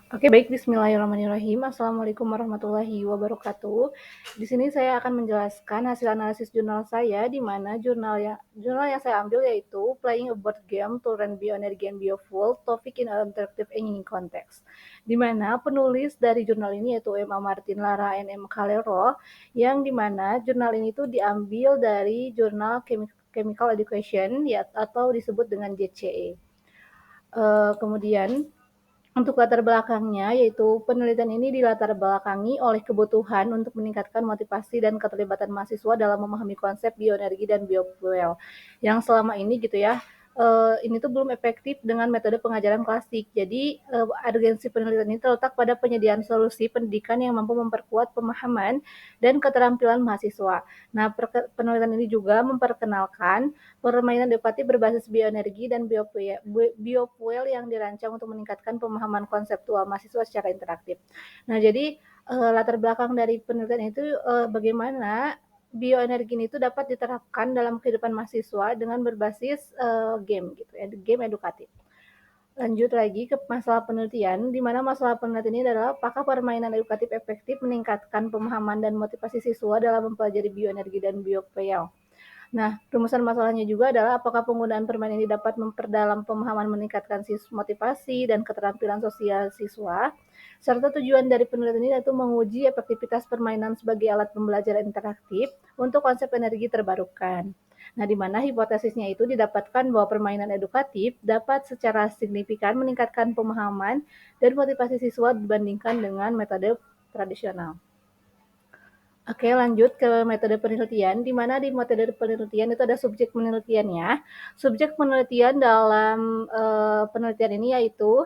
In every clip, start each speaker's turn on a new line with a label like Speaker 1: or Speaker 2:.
Speaker 1: Oke, baik. Bismillahirrahmanirrahim. Assalamualaikum warahmatullahi wabarakatuh. Di sini saya akan menjelaskan hasil analisis jurnal saya, di mana jurnal yang saya ambil yaitu Playing a Board Game to Learn Bioenergy and Biofuel, Topic in an Interactive Engine Context. Di mana penulis dari jurnal ini yaitu Emma Martin Lara and M. Calero, yang di mana jurnal ini itu diambil dari jurnal Chemical Education ya, atau disebut dengan JCE. Kemudian untuk latar belakangnya, yaitu penelitian ini dilatar belakangi oleh kebutuhan untuk meningkatkan motivasi dan keterlibatan mahasiswa dalam memahami konsep bioenergi dan biofuel. Yang selama ini gitu ya, ini tuh belum efektif dengan metode pengajaran klasik. Jadi urgensi penelitian ini terletak pada penyediaan solusi pendidikan yang mampu memperkuat pemahaman dan keterampilan mahasiswa. Nah, penelitian ini juga memperkenalkan permainan edukatif berbasis bioenergi dan biofuel yang dirancang untuk meningkatkan pemahaman konseptual mahasiswa secara interaktif. Nah, jadi latar belakang dari penelitian itu bagaimana bioenergi itu dapat diterapkan dalam kehidupan mahasiswa dengan berbasis game gitu ya, game edukatif. Lanjut lagi ke masalah penelitian, di mana masalah penelitian ini adalah apakah permainan edukatif efektif meningkatkan pemahaman dan motivasi siswa dalam mempelajari bioenergi dan biofuel. Nah, rumusan masalahnya juga adalah apakah penggunaan permainan ini dapat memperdalam pemahaman, meningkatkan motivasi dan keterampilan sosial siswa, serta tujuan dari penelitian ini yaitu menguji efektivitas permainan sebagai alat pembelajaran interaktif untuk konsep energi terbarukan. Nah, di mana hipotesisnya itu didapatkan bahwa permainan edukatif dapat secara signifikan meningkatkan pemahaman dan motivasi siswa dibandingkan dengan metode tradisional. Oke, lanjut ke metode penelitian, di mana di metode penelitian itu ada subjek penelitiannya. Subjek penelitian dalam penelitian ini yaitu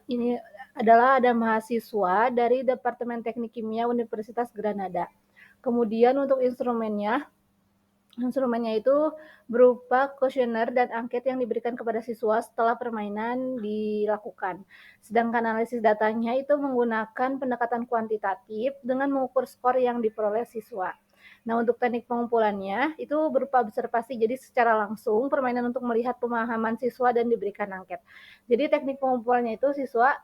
Speaker 1: ini adalah ada mahasiswa dari Departemen Teknik Kimia Universitas Granada. Kemudian untuk Instrumennya itu berupa kuesioner dan angket yang diberikan kepada siswa setelah permainan dilakukan. Sedangkan analisis datanya itu menggunakan pendekatan kuantitatif dengan mengukur skor yang diperoleh siswa. Nah, untuk teknik pengumpulannya itu berupa observasi, jadi secara langsung permainan untuk melihat pemahaman siswa dan diberikan angket. Jadi teknik pengumpulannya itu siswa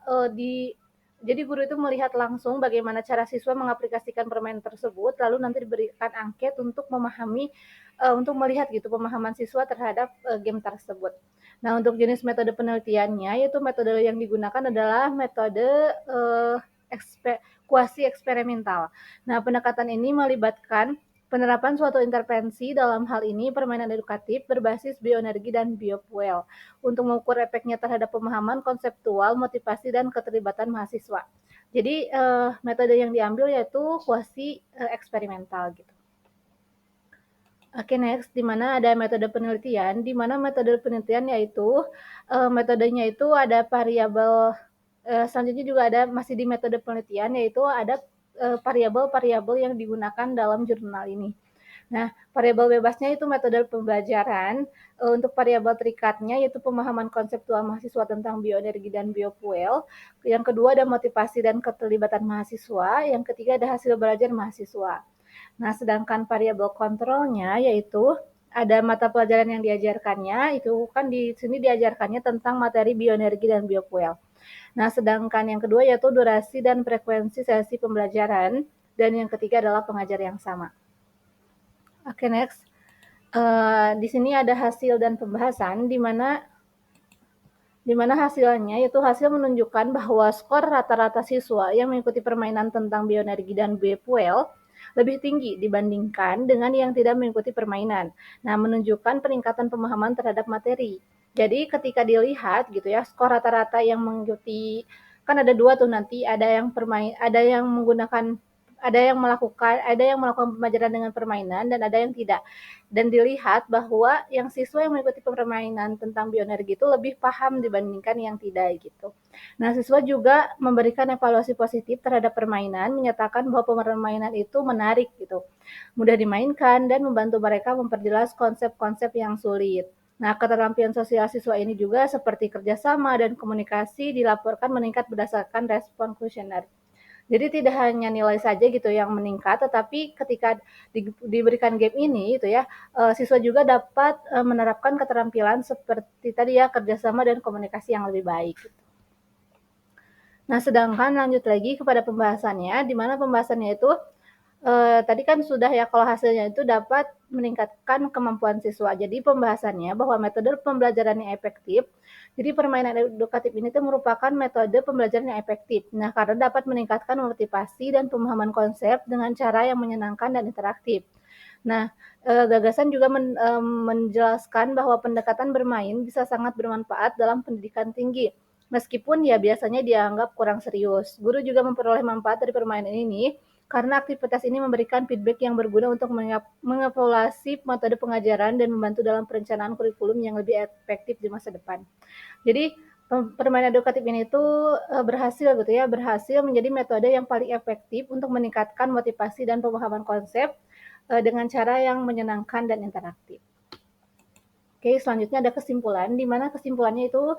Speaker 1: jadi guru itu melihat langsung bagaimana cara siswa mengaplikasikan permainan tersebut, lalu nanti diberikan angket untuk memahami untuk melihat gitu pemahaman siswa terhadap game tersebut. Nah, untuk jenis metode penelitiannya, yaitu metode yang digunakan adalah metode kuasi eksperimental. Nah, pendekatan ini melibatkan penerapan suatu intervensi, dalam hal ini permainan edukatif berbasis bioenergi dan biofuel, untuk mengukur efeknya terhadap pemahaman konseptual, motivasi, dan keterlibatan mahasiswa. Jadi metode yang diambil yaitu kuasi eksperimental gitu. Oke, next, di mana ada metode penelitian, di mana metode penelitian yaitu metodenya itu ada variabel, selanjutnya juga ada masih di metode penelitian, yaitu ada variabel-variabel yang digunakan dalam jurnal ini. Nah, variabel bebasnya itu metode pembelajaran, untuk variabel terikatnya yaitu pemahaman konseptual mahasiswa tentang bioenergi dan biofuel, yang kedua ada motivasi dan keterlibatan mahasiswa, yang ketiga ada hasil belajar mahasiswa. Nah, sedangkan variabel kontrolnya yaitu ada mata pelajaran yang diajarkannya, itu kan di sini diajarkannya tentang materi bioenergi dan biofuel. Nah, sedangkan yang kedua yaitu durasi dan frekuensi sesi pembelajaran, dan yang ketiga adalah pengajar yang sama. Oke, next. Di sini ada hasil dan pembahasan, di mana hasilnya yaitu hasil menunjukkan bahwa skor rata-rata siswa yang mengikuti permainan tentang bioenergi dan biofuel lebih tinggi dibandingkan dengan yang tidak mengikuti permainan. Nah, menunjukkan peningkatan pemahaman terhadap materi. Jadi ketika dilihat gitu ya, skor rata-rata yang mengikuti, kan ada dua tuh nanti, ada yang menggunakan, ada yang melakukan pembelajaran dengan permainan dan ada yang tidak. Dan dilihat bahwa yang siswa yang mengikuti permainan tentang bioenergi itu lebih paham dibandingkan yang tidak gitu. Nah, siswa juga memberikan evaluasi positif terhadap permainan, menyatakan bahwa permainan itu menarik gitu, mudah dimainkan dan membantu mereka memperjelas konsep-konsep yang sulit. Nah, keterampilan sosial siswa ini juga seperti kerjasama dan komunikasi dilaporkan meningkat berdasarkan respon kuesioner. Jadi tidak hanya nilai saja gitu yang meningkat, tetapi ketika diberikan game ini itu ya, siswa juga dapat menerapkan keterampilan seperti tadi ya, kerjasama dan komunikasi yang lebih baik. Nah, sedangkan lanjut lagi kepada pembahasannya, di mana pembahasannya itu tadi kan sudah ya kalau hasilnya itu dapat meningkatkan kemampuan siswa. Jadi pembahasannya bahwa metode pembelajaran yang efektif, jadi permainan edukatif ini tuh merupakan metode pembelajaran yang efektif. Nah, karena dapat meningkatkan motivasi dan pemahaman konsep dengan cara yang menyenangkan dan interaktif. Nah, gagasan juga menjelaskan bahwa pendekatan bermain bisa sangat bermanfaat dalam pendidikan tinggi. Meskipun ya biasanya dianggap kurang serius. Guru juga memperoleh manfaat dari permainan ini karena aktivitas ini memberikan feedback yang berguna untuk mengevaluasi metode pengajaran dan membantu dalam perencanaan kurikulum yang lebih efektif di masa depan. Jadi permainan edukatif ini tuh berhasil gitu ya, berhasil menjadi metode yang paling efektif untuk meningkatkan motivasi dan pemahaman konsep dengan cara yang menyenangkan dan interaktif. Oke, selanjutnya ada kesimpulan, di mana kesimpulannya itu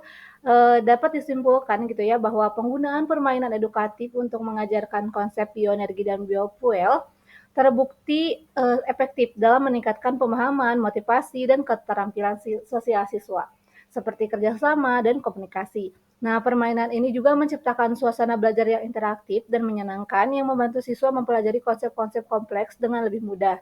Speaker 1: dapat disimpulkan gitu ya bahwa penggunaan permainan edukatif untuk mengajarkan konsep bioenergi dan biofuel terbukti efektif dalam meningkatkan pemahaman, motivasi, dan keterampilan sosial siswa, seperti kerjasama dan komunikasi. Nah, permainan ini juga menciptakan suasana belajar yang interaktif dan menyenangkan yang membantu siswa mempelajari konsep-konsep kompleks dengan lebih mudah.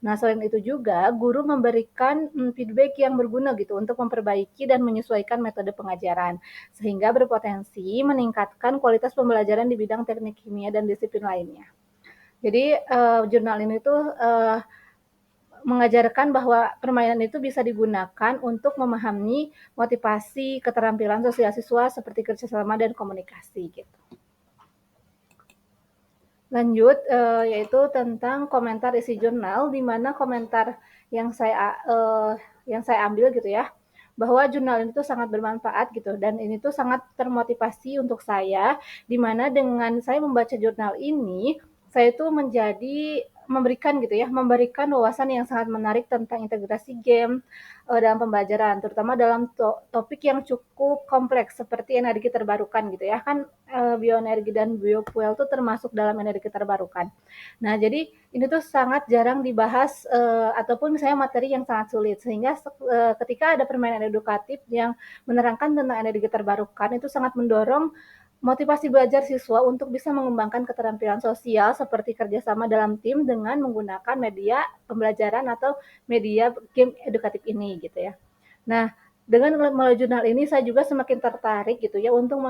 Speaker 1: Nah, selain itu juga guru memberikan feedback yang berguna gitu untuk memperbaiki dan menyesuaikan metode pengajaran, sehingga berpotensi meningkatkan kualitas pembelajaran di bidang teknik kimia dan disiplin lainnya. Jadi jurnal ini tuh mengajarkan bahwa permainan itu bisa digunakan untuk memahami motivasi, keterampilan sosial siswa seperti kerjasama dan komunikasi gitu. Lanjut, yaitu tentang komentar isi jurnal, di mana komentar yang saya ambil gitu ya, bahwa jurnal ini tuh sangat bermanfaat gitu dan ini tuh sangat termotivasi untuk saya, di mana dengan saya membaca jurnal ini, saya tuh memberikan wawasan yang sangat menarik tentang integrasi game, dalam pembelajaran, terutama dalam topik yang cukup kompleks seperti energi terbarukan gitu ya, kan bioenergi dan biofuel itu termasuk dalam energi terbarukan. Nah, jadi ini tuh sangat jarang dibahas ataupun misalnya materi yang sangat sulit sehingga ketika ada permainan edukatif yang menerangkan tentang energi terbarukan itu sangat mendorong motivasi belajar siswa untuk bisa mengembangkan keterampilan sosial seperti kerjasama dalam tim dengan menggunakan media pembelajaran atau media game edukatif ini gitu ya. Nah, dengan melalui jurnal ini saya juga semakin tertarik gitu ya untuk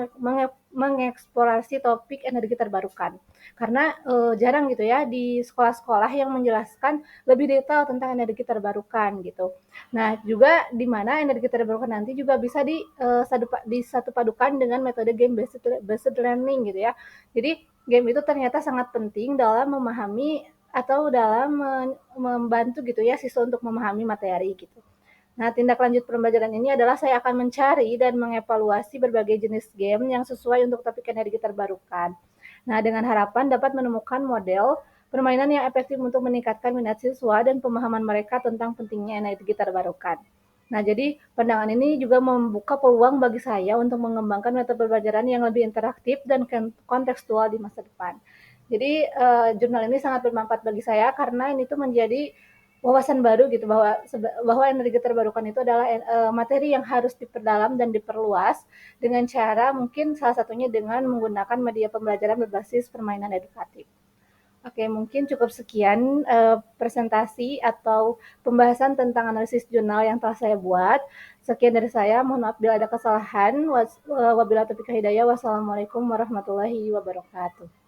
Speaker 1: mengeksplorasi topik energi terbarukan. Karena jarang gitu ya di sekolah-sekolah yang menjelaskan lebih detail tentang energi terbarukan gitu. Nah, juga di mana energi terbarukan nanti juga bisa disatu padukan dengan metode game based learning gitu ya. Jadi game itu ternyata sangat penting dalam memahami atau dalam membantu gitu ya siswa untuk memahami materi gitu. Nah, tindak lanjut pembelajaran ini adalah saya akan mencari dan mengevaluasi berbagai jenis game yang sesuai untuk topik energi terbarukan. Nah, dengan harapan dapat menemukan model permainan yang efektif untuk meningkatkan minat siswa dan pemahaman mereka tentang pentingnya energi terbarukan. Nah, jadi pandangan ini juga membuka peluang bagi saya untuk mengembangkan metode pembelajaran yang lebih interaktif dan kontekstual di masa depan. Jadi, jurnal ini sangat bermanfaat bagi saya karena ini tuh menjadi wawasan baru gitu bahwa energi terbarukan itu adalah materi yang harus diperdalam dan diperluas dengan cara mungkin salah satunya dengan menggunakan media pembelajaran berbasis permainan edukatif. Oke, mungkin cukup sekian presentasi atau pembahasan tentang analisis jurnal yang telah saya buat. Sekian dari saya, mohon maaf bila ada kesalahan. Wabillahi taufiq hidayah. Wassalamualaikum warahmatullahi wabarakatuh.